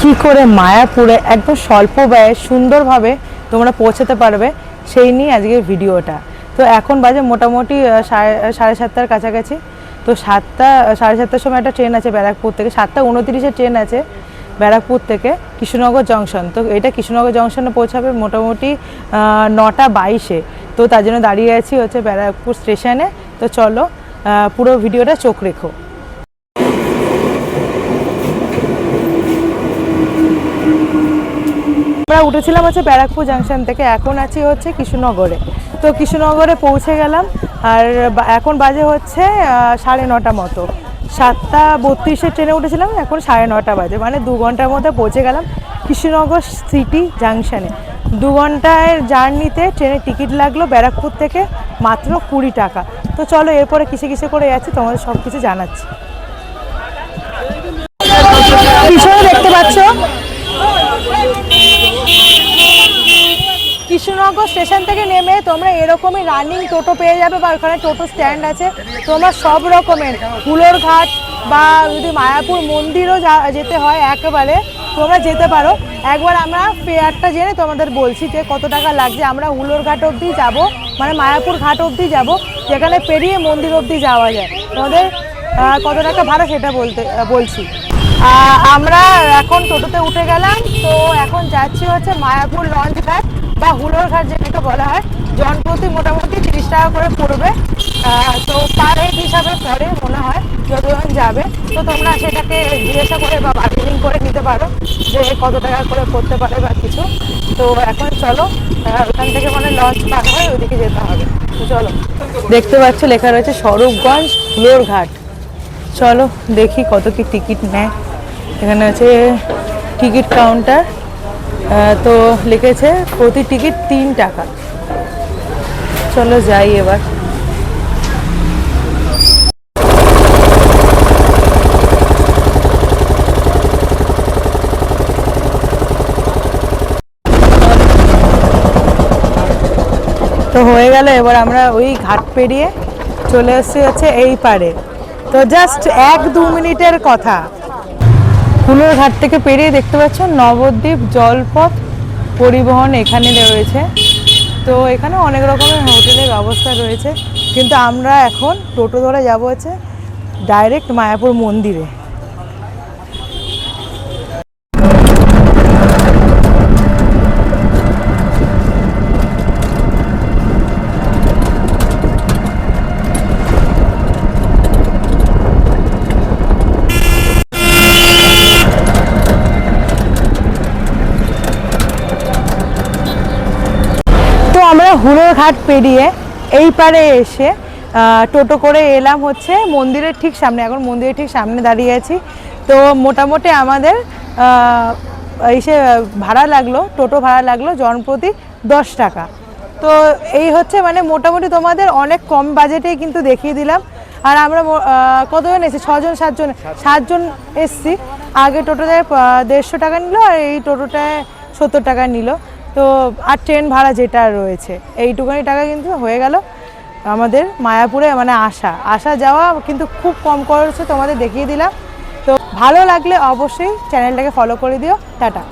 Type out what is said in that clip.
কি করে মায়াপুরে একদম স্বল্প ব্যয়ে সুন্দরভাবে তোমরা পৌঁছাতে পারবে সেই নিয়ে আজকের ভিডিওটা। তো এখন বাজে মোটামুটি সাড়ে সাতটার কাছাকাছি। তো সাড়ে সাতটার সময় একটা ট্রেন আছে ব্যারাকপুর থেকে, 7:29 ট্রেন আছে ব্যারাকপুর থেকে কৃষ্ণনগর জংশন। তো এটা কৃষ্ণনগর জংশনে পৌঁছাবে মোটামুটি 9:22-এ। তো তার জন্য দাঁড়িয়ে আছি হচ্ছে ব্যারাকপুর স্টেশনে। তো চলো পুরো ভিডিওটা চোখ রেখো। আমরা উঠেছিলাম হচ্ছে ব্যারাকপুর জাংশন থেকে, এখন আছি হচ্ছে কৃষ্ণনগরে। তো কৃষ্ণনগরে পৌঁছে গেলাম আর এখন বাজে হচ্ছে 9:30 মতো। 7:32-এর ট্রেনে উঠেছিলাম, এখন 9:30 বাজে, মানে 2 ঘন্টার মধ্যে পৌঁছে গেলাম কৃষ্ণনগর সিটি জাংশনে। 2 ঘন্টার জার্নিতে ট্রেনের টিকিট লাগলো ব্যারাকপুর থেকে মাত্র 20 টাকা। তো চলো এরপরে কিসে কিসে করে যাচ্ছি তোমাদের সব কিছু জানাচ্ছি। পিছনে দেখতে পাচ্ছ কৃষ্ণনগর স্টেশন থেকে নেমে তোমরা এরকমই রানিং টোটো পেয়ে যাবে, বা ওখানে টোটো স্ট্যান্ড আছে। তোমরা সব রকমের হুলোর ঘাট বা যদি মায়াপুর মন্দিরও যেতে হয় একেবারে তোমরা যেতে পারো। একবার আমরা ফেয়ারটা জেনে তোমাদের বলছি যে কত টাকা লাগছে। আমরা হুলোর ঘাট অবধি যাব, মানে মায়াপুর ঘাট অবধি যাব, যেখানে পেরিয়ে মন্দির অবধি যাওয়া যায়। তোমাদের কত টাকা ভাড়া সেটা বলছি। আমরা এখন টোটোতে উঠে গেলাম। তো এখন যাচ্ছি হচ্ছে মায়াপুর লঞ্চ ঘাট বা হুলোর ঘাট যেটাকে বলা হয়। জনপ্রতি মোটামুটি 30 টাকা করে পড়বে। তো পার হেড হিসাবে পড়ে মনে হয় যতজন যাবে। তো তোমরা সেটাকে জিজ্ঞাসা করে বা বার্গেনিং করে নিতে পারো যে কত টাকা করে পড়তে পারে বা কিছু। তো এখন চলো ওখান থেকে মানে লঞ্চ পার হয় ওইদিকে যেতে হবে। তো চলো, দেখতে পাচ্ছ লেখা রয়েছে স্বরূপগঞ্জ হুলোর ঘাট। চলো দেখি কত কি টিকিট নেয়। এখানে আছে টিকিট কাউন্টার। তো লিখেছে প্রতি টিকিট 3 টাকা। চলো যাই এবার। তো হয়ে গেল, এবার আমরা ওই ঘাট পেরিয়ে চলে এসেছি হচ্ছে এই পারে। তো জাস্ট 1-2 মিনিটের কথা। হুলোর ঘাট থেকে পেরিয়ে দেখতে পাচ্ছ নবদ্বীপ জলপথ পরিবহন এখানে রয়েছে। তো এখানে অনেক রকমের হোটেলের ব্যবস্থা রয়েছে, কিন্তু আমরা এখন টোটো ধরে যাবো হচ্ছে ডাইরেক্ট মায়াপুর মন্দিরে। আমরা হুলোর ঘাট পেরিয়ে এই পারে এসে টোটো করে এলাম হচ্ছে মন্দিরের ঠিক সামনে। এখন মন্দিরের ঠিক সামনে দাঁড়িয়ে আছি। তো মোটামুটি আমাদের এসে ভাড়া লাগলো, টোটো ভাড়া লাগলো জনপ্রতি 10 টাকা। তো এই হচ্ছে মানে মোটামুটি তোমাদের অনেক কম বাজেটেই কিন্তু দেখিয়ে দিলাম। আর আমরা কতজন এসেছি? 7 জন এসছি। আগে টোটোটায় 150 টাকা নিল, আর এই টোটোটায় 70 টাকা নিল। তো আর ট্রেন ভাড়া যেটা রয়েছে এইটুখানি টাকা কিন্তু হয়ে গেল আমাদের মায়াপুরে মানে আসা যাওয়া কিন্তু খুব কম খরচে তোমাদের দেখিয়ে দিলাম। তো ভালো লাগলে অবশ্যই চ্যানেলটাকে ফলো করে দিও। টাটা।